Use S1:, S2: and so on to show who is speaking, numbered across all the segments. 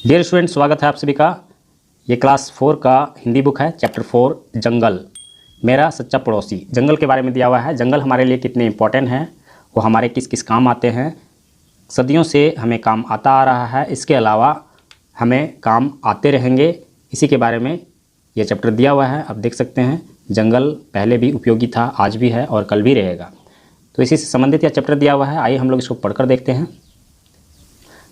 S1: Dear student, स्वागत है आप सभी का। ये क्लास 4 का हिंदी बुक है, चैप्टर 4 जंगल। मेरा सच्चा पड़ोसी। जंगल के बारे में दिया हुआ है। जंगल हमारे लिए कितने इंपॉर्टेंट हैं, वो हमारे किस किस काम आते हैं, सदियों से हमें काम आता आ रहा है, इसके अलावा हमें काम आते रहेंगे, इसी के बारे में ये चैप्टर दिया हुआ है। आप देख सकते हैं जंगल पहले भी उपयोगी था, आज भी है और कल भी रहेगा। तो इसी से संबंधित यह चैप्टर दिया हुआ है। आइए हम लोग इसको पढ़कर देखते हैं।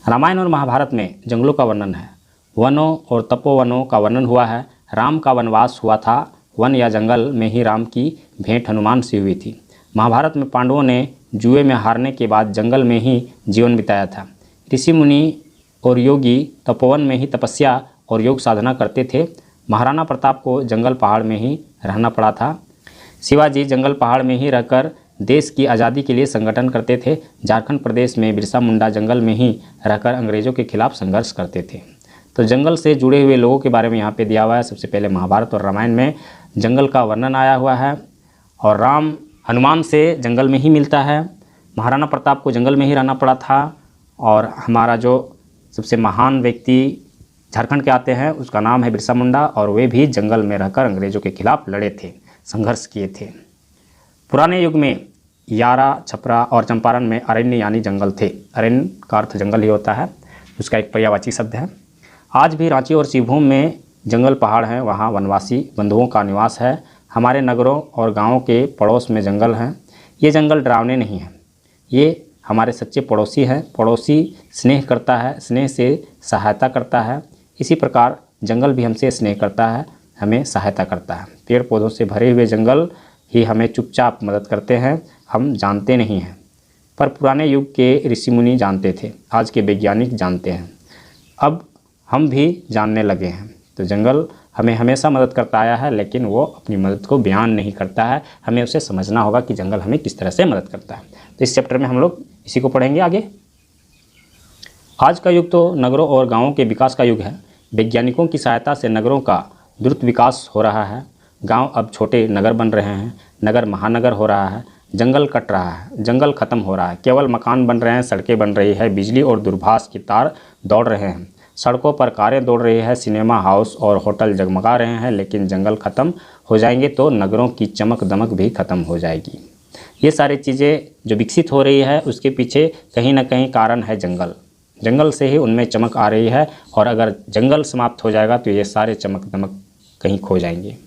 S1: रामायण और महाभारत में जंगलों का वर्णन है। वनों और तपोवनों का वर्णन हुआ है। राम का वनवास हुआ था, वन या जंगल में ही राम की भेंट हनुमान से हुई थी। महाभारत में पांडवों ने जुए में हारने के बाद जंगल में ही जीवन बिताया था। ऋषि मुनि और योगी तपोवन में ही तपस्या और योग साधना करते थे। महाराणा प्रताप को जंगल पहाड़ में ही रहना पड़ा था। शिवाजी जंगल पहाड़ में ही रहकर देश की आज़ादी के लिए संगठन करते थे। झारखंड प्रदेश में बिरसा मुंडा जंगल में ही रहकर अंग्रेज़ों के खिलाफ संघर्ष करते थे। तो जंगल से जुड़े हुए लोगों के बारे में यहाँ पे दिया हुआ है। सबसे पहले महाभारत और रामायण में जंगल का वर्णन आया हुआ है और राम हनुमान से जंगल में ही मिलता है। महाराणा प्रताप को जंगल में ही रहना पड़ा था और हमारा जो सबसे महान व्यक्ति झारखंड के आते हैं उसका नाम है बिरसा मुंडा और वे भी जंगल में रहकर अंग्रेज़ों के खिलाफ लड़े थे, संघर्ष किए थे। पुराने युग में यारा, छपरा और चंपारण में अरण्य यानी जंगल थे। अरण्य का अर्थ जंगल ही होता है, उसका एक पर्यायवाची शब्द है। आज भी रांची और शिवभूम में जंगल पहाड़ हैं, वहाँ वनवासी बंधुओं का निवास है। हमारे नगरों और गांवों के पड़ोस में जंगल हैं। ये जंगल डरावने नहीं हैं, ये हमारे सच्चे पड़ोसी हैं। पड़ोसी स्नेह करता है, स्नेह से सहायता करता है। इसी प्रकार जंगल भी हमसे स्नेह करता है, हमें सहायता करता है। पेड़ पौधों से भरे हुए जंगल ही हमें चुपचाप मदद करते हैं, हम जानते नहीं हैं। पर पुराने युग के ऋषि मुनि जानते थे, आज के वैज्ञानिक जानते हैं, अब हम भी जानने लगे हैं। तो जंगल हमें हमेशा मदद करता आया है, लेकिन वो अपनी मदद को बयान नहीं करता है। हमें उसे समझना होगा कि जंगल हमें किस तरह से मदद करता है। तो इस चैप्टर में हम लोग इसी को पढ़ेंगे आगे। आज का युग तो नगरों और गाँवों के विकास का युग है। वैज्ञानिकों की सहायता से नगरों का द्रुत विकास हो रहा है। गांव अब छोटे नगर बन रहे हैं, नगर महानगर हो रहा है। जंगल कट रहा है, जंगल खत्म हो रहा है। केवल मकान बन रहे हैं, सड़कें बन रही है, बिजली और दूरभाष की तार दौड़ रहे हैं, सड़कों पर कारें दौड़ रही है, सिनेमा हाउस और होटल जगमगा रहे हैं। लेकिन जंगल खत्म हो जाएंगे तो नगरों की चमक दमक भी खत्म हो जाएगी। ये सारी चीज़ें जो विकसित हो रही है उसके पीछे कहीं ना कहीं कारण है जंगल। जंगल से ही उनमें चमक आ रही है और अगर जंगल समाप्त हो जाएगा तो ये सारे चमक दमक कहीं खो जाएंगे।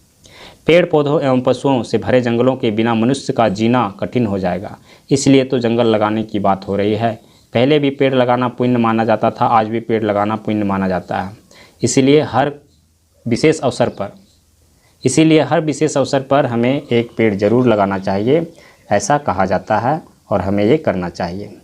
S1: पेड़ पौधों एवं पशुओं से भरे जंगलों के बिना मनुष्य का जीना कठिन हो जाएगा। इसलिए तो जंगल लगाने की बात हो रही है। पहले भी पेड़ लगाना पुण्य माना जाता था, आज भी पेड़ लगाना पुण्य माना जाता है। इसीलिए हर विशेष अवसर पर हमें एक पेड़ जरूर लगाना चाहिए, ऐसा कहा जाता है और हमें ये करना चाहिए।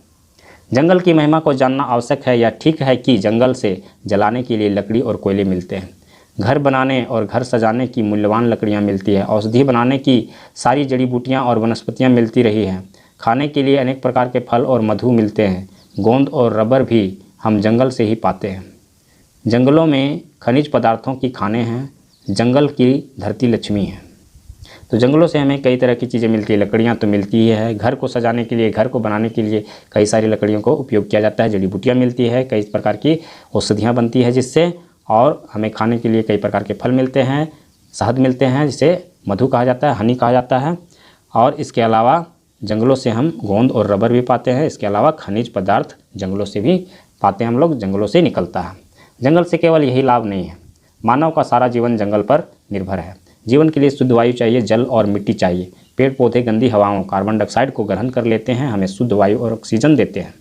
S1: जंगल की महिमा को जानना आवश्यक है। यह ठीक है कि जंगल से जलाने के लिए लकड़ी और कोयले मिलते हैं, घर बनाने और घर सजाने की मूल्यवान लकड़ियाँ मिलती है, औषधि बनाने की सारी जड़ी बूटियाँ और वनस्पतियाँ मिलती रही हैं, खाने के लिए अनेक प्रकार के फल और मधु मिलते हैं। गोंद और रबर भी हम जंगल से ही पाते हैं। जंगलों में खनिज पदार्थों की खानें हैं। जंगल की धरती लक्ष्मी है। तो जंगलों से हमें कई तरह की चीज़ें मिलती है। लकड़ियाँ तो मिलती ही है, घर को सजाने के लिए, घर को बनाने के लिए कई सारी लकड़ियों को उपयोग किया जाता है। जड़ी बूटियाँ मिलती है, कई प्रकार की औषधियाँ बनती है जिससे, और हमें खाने के लिए कई प्रकार के फल मिलते हैं, शहद मिलते हैं जिसे मधु कहा जाता है, हनी कहा जाता है। और इसके अलावा जंगलों से हम गोंद और रबर भी पाते हैं। इसके अलावा खनिज पदार्थ जंगलों से भी पाते हैं हम लोग, जंगलों से निकलता है। जंगल से केवल यही लाभ नहीं है, मानव का सारा जीवन जंगल पर निर्भर है। जीवन के लिए शुद्ध वायु चाहिए, जल और मिट्टी चाहिए। पेड़ पौधे गंदी हवाओं कार्बन डाइऑक्साइड को ग्रहण कर लेते हैं, हमें शुद्ध वायु और ऑक्सीजन देते हैं।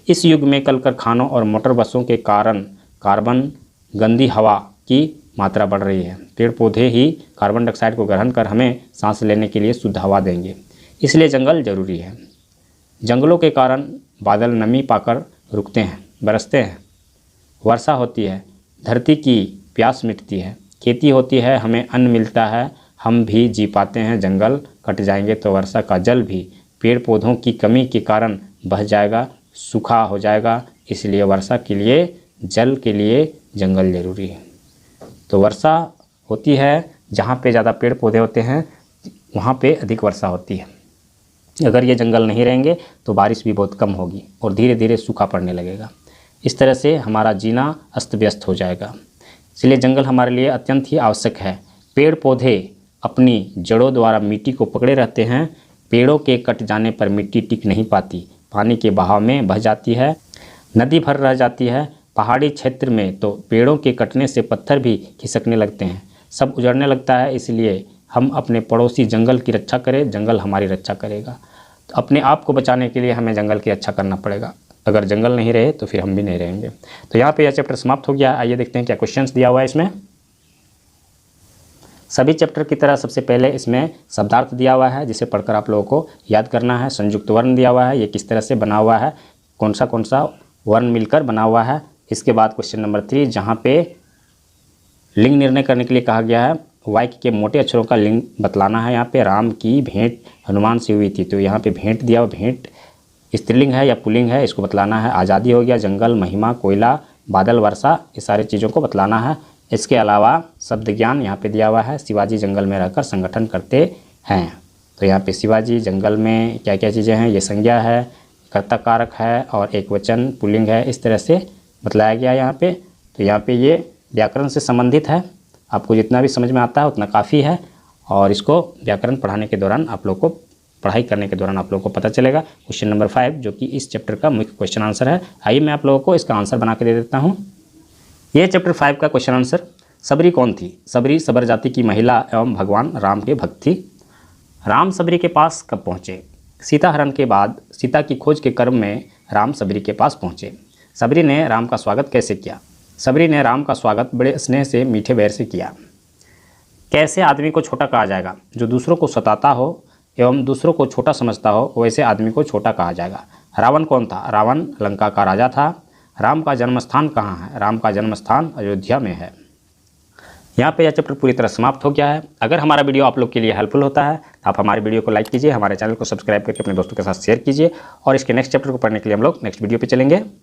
S1: इस युग में कल कारखानों और मोटर बसों के कारण कार्बन गंदी हवा की मात्रा बढ़ रही है। पेड़ पौधे ही कार्बन डाइऑक्साइड को ग्रहण कर हमें सांस लेने के लिए शुद्ध हवा देंगे, इसलिए जंगल जरूरी है। जंगलों के कारण बादल नमी पाकर रुकते हैं, बरसते हैं, वर्षा होती है, धरती की प्यास मिटती है, खेती होती है, हमें अन्न मिलता है, हम भी जी पाते हैं। जंगल कट जाएंगे तो वर्षा का जल भी पेड़ पौधों की कमी के कारण बह जाएगा, सूखा हो जाएगा। इसलिए वर्षा के लिए, जल के लिए जंगल जरूरी है। तो वर्षा होती है जहाँ पे ज़्यादा पेड़ पौधे होते हैं, वहाँ पे अधिक वर्षा होती है। अगर ये जंगल नहीं रहेंगे तो बारिश भी बहुत कम होगी और धीरे धीरे सूखा पड़ने लगेगा। इस तरह से हमारा जीना अस्त व्यस्त हो जाएगा। इसलिए जंगल हमारे लिए अत्यंत ही आवश्यक है। पेड़ पौधे अपनी जड़ों द्वारा मिट्टी को पकड़े रहते हैं। पेड़ों के कट जाने पर मिट्टी टिक नहीं पाती, पानी के बहाव में बह जाती है, नदी भर रह जाती है। पहाड़ी क्षेत्र में तो पेड़ों के कटने से पत्थर भी खिसकने लगते हैं, सब उजड़ने लगता है। इसलिए हम अपने पड़ोसी जंगल की रक्षा करें, जंगल हमारी रक्षा करेगा। तो अपने आप को बचाने के लिए हमें जंगल की रक्षा करना पड़ेगा। अगर जंगल नहीं रहे तो फिर हम भी नहीं रहेंगे। तो यहाँ पे यह चैप्टर समाप्त हो गया। आइए देखते हैं क्या क्वेश्चंस दिया हुआ है इसमें। सभी चैप्टर की तरह सबसे पहले इसमें शब्दार्थ दिया हुआ है, जिसे पढ़कर आप लोगों को याद करना है। संयुक्त वर्ण दिया हुआ है, ये किस तरह से बना हुआ है, कौन सा वर्ण मिलकर बना हुआ है। इसके बाद क्वेश्चन नंबर 3, जहाँ पे लिंग निर्णय करने के लिए कहा गया है, वाक्य के मोटे अक्षरों का लिंग बतलाना है। यहाँ पे राम की भेंट हनुमान से हुई थी, तो यहाँ पे भेंट दिया हुआ, भेंट स्त्रीलिंग है या पुल्लिंग है, इसको बतलाना है। आज़ादी हो गया, जंगल, महिमा, कोयला, बादल, वर्षा, ये सारी चीज़ों को बतलाना है। इसके अलावा शब्द ज्ञान यहाँ पे दिया हुआ है। शिवाजी जंगल में रहकर संगठन करते हैं, तो यहाँ पे शिवाजी जंगल में क्या क्या चीज़ें हैं, ये संज्ञा है, कर्ता कारक है और एक वचन पुल्लिंग है, इस तरह से बतलाया गया है यहाँ पे। तो यहाँ पे ये व्याकरण से संबंधित है, आपको जितना भी समझ में आता है उतना काफ़ी है, और इसको व्याकरण पढ़ाने के दौरान आप लोग को, पढ़ाई करने के दौरान आप लोगों को पता चलेगा। क्वेश्चन नंबर 5 जो कि इस चैप्टर का मुख्य क्वेश्चन आंसर है। आइए मैं आप लोगों को इसका आंसर बना के दे देता हूँ। ये चैप्टर 5 का क्वेश्चन आंसर, सबरी कौन थी? सबरी सबर जाति की महिला एवं भगवान राम के भक्त थी। राम सबरी के पास कब पहुँचे? सीता हरण के बाद सीता की खोज के क्रम में राम सबरी के पास पहुँचे। सबरी ने राम का स्वागत कैसे किया? सबरी ने राम का स्वागत बड़े स्नेह से, मीठे बैर से किया। कैसे आदमी को छोटा कहा जाएगा? जो दूसरों को सताता हो एवं दूसरों को छोटा समझता हो, वैसे आदमी को छोटा कहा जाएगा। रावण कौन था? रावण लंका का राजा था। राम का जन्मस्थान कहाँ है? राम का जन्मस्थान अयोध्या में है। यहाँ पे यह चैप्टर पूरी तरह समाप्त हो गया है। अगर हमारा वीडियो आप लोग के लिए हेल्पफुल होता है तो आप हमारे वीडियो को लाइक कीजिए, हमारे चैनल को सब्सक्राइब करके अपने दोस्तों के साथ शेयर कीजिए, और इसके नेक्स्ट चैप्टर को पढ़ने के लिए हम लोग नेक्स्ट वीडियो पे चलेंगे।